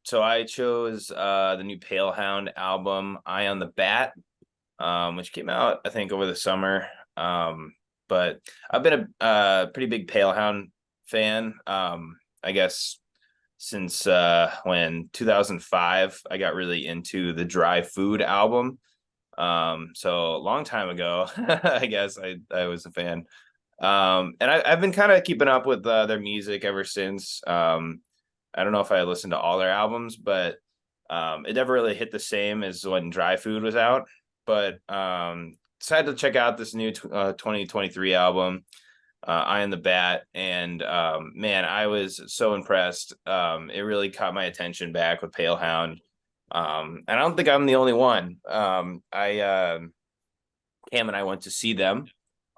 So I chose the new Palehound album, Eye on the Bat, which came out I think over the summer. But I've been a pretty big Palehound fan. I guess since when 2005 I got really into the Dry Food album. So a long time ago, I guess I was a fan. And I've been kind of keeping up with their music ever since. I don't know if I listened to all their albums, but it never really hit the same as when Dry Food was out. But decided to check out this new 2023 album, Eye on the Bat, and man, I was so impressed. It really caught my attention back with Palehound. And I don't think I'm the only one. I Cam and I went to see them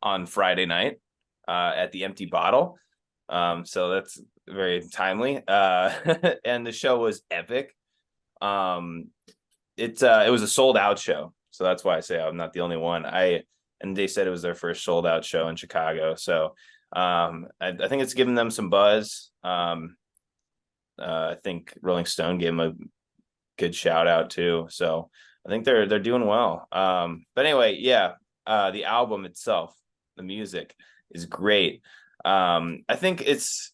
on Friday night at the Empty Bottle. So that's very timely. And the show was epic. It was a sold out show. So that's why I say I'm not the only one. And they said it was their first sold out show in Chicago. So I think it's given them some buzz. I think Rolling Stone gave them a good shout out too. So I think they're doing well. But anyway, yeah, the album itself, the music is great. I think it's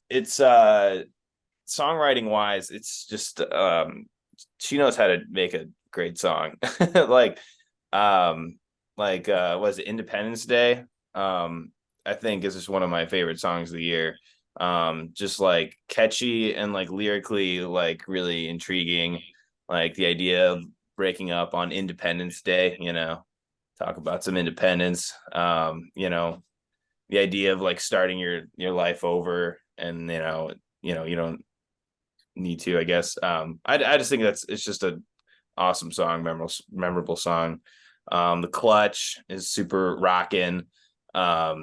songwriting wise, it's just she knows how to make a great song. Was it Independence Day? I think is just one of my favorite songs of the year. Just like catchy and like lyrically like really intriguing. Like the idea of breaking up on Independence Day, talk about some independence. The idea of like starting your life over, and you don't need to, I guess. I just think it's just a awesome song, memorable song. The Clutch is super rocking. Eye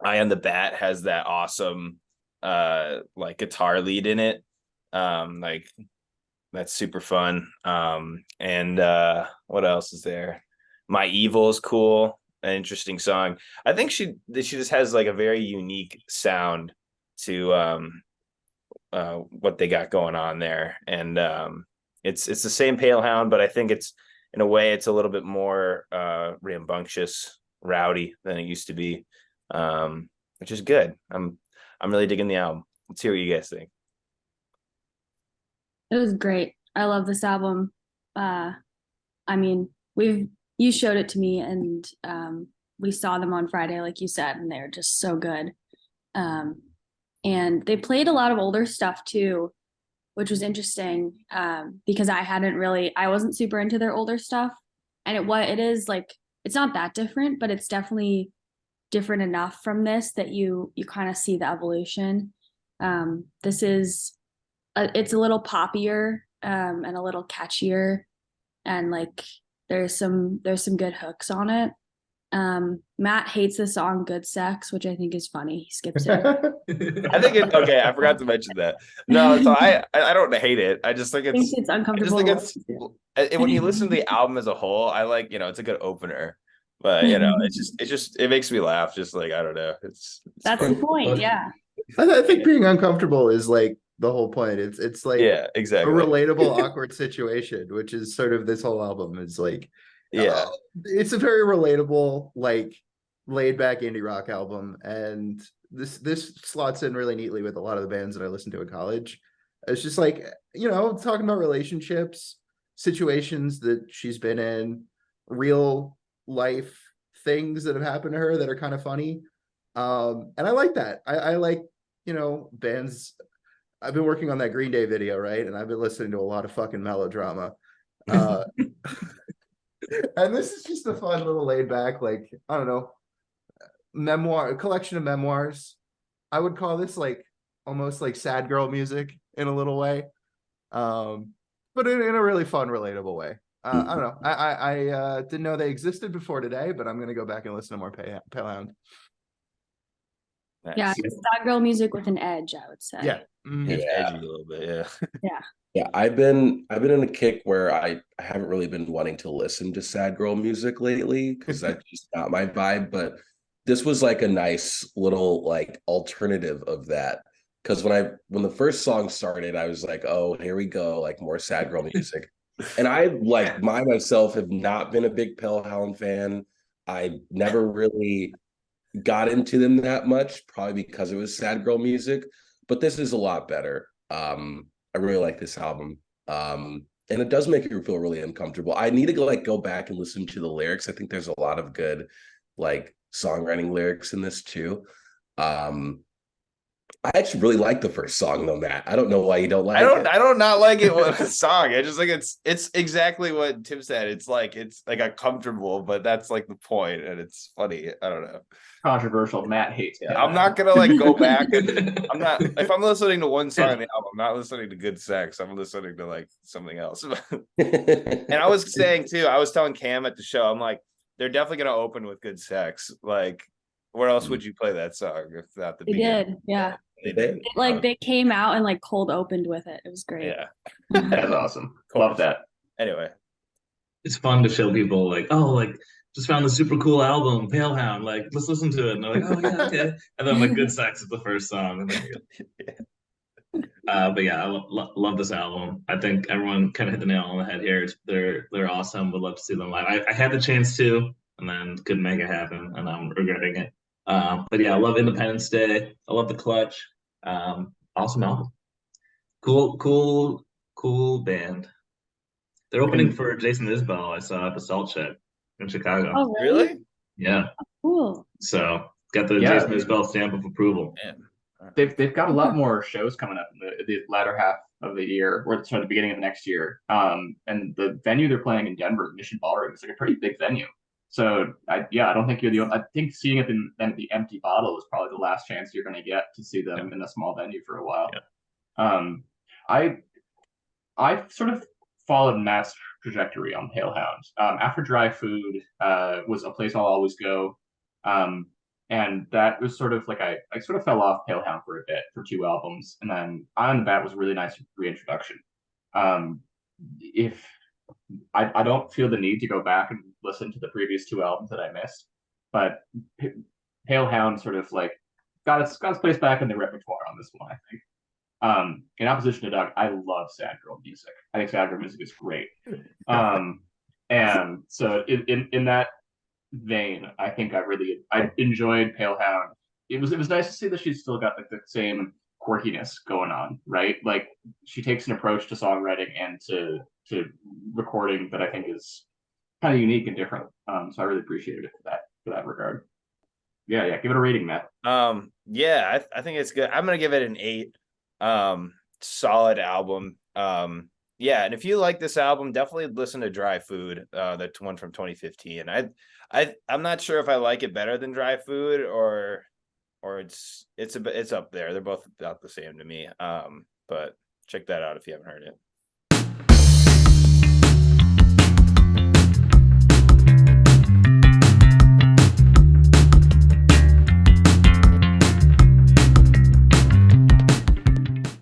on the Bat has that awesome like guitar lead in it. Like that's super fun. And what else is there? My Evil is cool, an interesting song. I think she just has like a very unique sound to what they got going on there. And it's the same Palehound, but I think it's in a way it's a little bit more rambunctious, rowdy than it used to be. Which is good. I'm really digging the album. Let's hear what you guys think. It was great. I love this album. I mean, you showed it to me, and we saw them on Friday, like you said, and they're just so good. And they played a lot of older stuff too, which was interesting because I wasn't super into their older stuff, and it is like it's not that different, but it's definitely different enough from this that you kind of see the evolution. This is it's a little poppier and a little catchier, and like there's some good hooks on it. Matt hates the song Good Sex, which I think is funny. He skips it. I think it's okay. I forgot to mention that. No, so I don't hate it. I just think it's uncomfortable. When you listen to the album as a whole, I like, it's a good opener. But it makes me laugh. Just like, I don't know. That's the point. Yeah. I think being uncomfortable is like the whole point. It's like exactly a relatable awkward situation, which is sort of this whole album is like it's a very relatable, like laid back indie rock album, and this slots in really neatly with a lot of the bands that I listened to in college. It's just like talking about relationships, situations that she's been in, real life things that have happened to her that are kind of funny. And I like that. I like bands. I've been working on that Green Day video, right? And I've been listening to a lot of fucking melodrama. And this is just a fun little laid back, like, I don't know, a collection of memoirs. I would call this like almost like sad girl music in a little way. But in a really fun, relatable way. I don't know. I didn't know they existed before today, but I'm going to go back and listen to more Palehound. Nice. Yeah, it's sad girl music with an edge, I would say. Yeah. It's edgy a little bit, yeah. Yeah, I've been in a kick where I haven't really been wanting to listen to sad girl music lately because that's just not my vibe. But this was like a nice little like alternative of that because when the first song started, I was like, oh, here we go, like more sad girl music. And I like myself have not been a big Palehound fan. I never really got into them that much, probably because it was sad girl music. But this is a lot better. I really like this album. And it does make you feel really uncomfortable. I need to go back and listen to the lyrics. I think there's a lot of good like songwriting lyrics in this too. I actually really like the first song though, Matt. I don't know why you don't like it. I don't not like it with a song. I just think it's exactly what Tim said. It's like a comfortable, but that's like the point, and it's funny. I don't know. Controversial. Matt hates it. I'm not gonna like go back and I'm not if I'm listening to one song on the album, I'm not listening to Good Sex. I'm listening to like something else. And I was saying too, I was telling Cam at the show, I'm like, they're definitely gonna open with Good Sex. Like, where else would you play that song if not the They beginning? did, yeah. They did. Like they came out and like cold opened with it. It was great. Yeah. That's awesome. Cool. Love that. Anyway. It's fun to show people like, oh, like just found the super cool album, Palehound. Like, let's listen to it. And they're like, oh yeah, okay. And then like Good Sex is the first song. And then, but yeah, I love this album. I think everyone kind of hit the nail on the head here. They're awesome. Would love to see them live. I had the chance to, and then couldn't make it happen, and I'm regretting it. But yeah, I love Independence Day. I love The Clutch. Awesome album. Cool band. They're opening for Jason Isbell. I saw at the Salt Shed in Chicago. Oh, Really? Yeah. Cool. So got the Yeah. Jason Isbell stamp of approval. They've got a lot more shows coming up in the latter half of the year, or sorry, the beginning of the next year. And the venue they're playing in Denver, Mission Ballroom, is like a pretty big venue. So I don't think you're the only, I think seeing it in the Empty Bottle is probably the last chance you're going to get to see them in a small venue for a while. Yeah. I sort of followed Matt's trajectory on Palehound. After Dry Food was A Place I'll Always Go. And that was sort of like I sort of fell off Palehound for a bit for 2 albums, and then Eye on the Bat was a really nice reintroduction. If I don't feel the need to go back and listen to the previous 2 albums that I missed, but Palehound sort of like got its place back in the repertoire on this one, I think. In opposition to Doug, I love sad girl music. I think sad girl music is great. And so in that vein, I think I enjoyed Palehound. It was nice to see that she's still got like the same quirkiness going on, right? Like she takes an approach to songwriting and to recording that I think is kind of unique and different. So I really appreciated it for that regard. Yeah, give it a rating, Matt. Yeah, I think it's good. I'm gonna give it an 8. Solid album. Yeah, and if you like this album, definitely listen to Dry Food, the one from 2015. I'm not sure if I like it better than Dry Food or it's up there. They're both about the same to me. But check that out if you haven't heard it.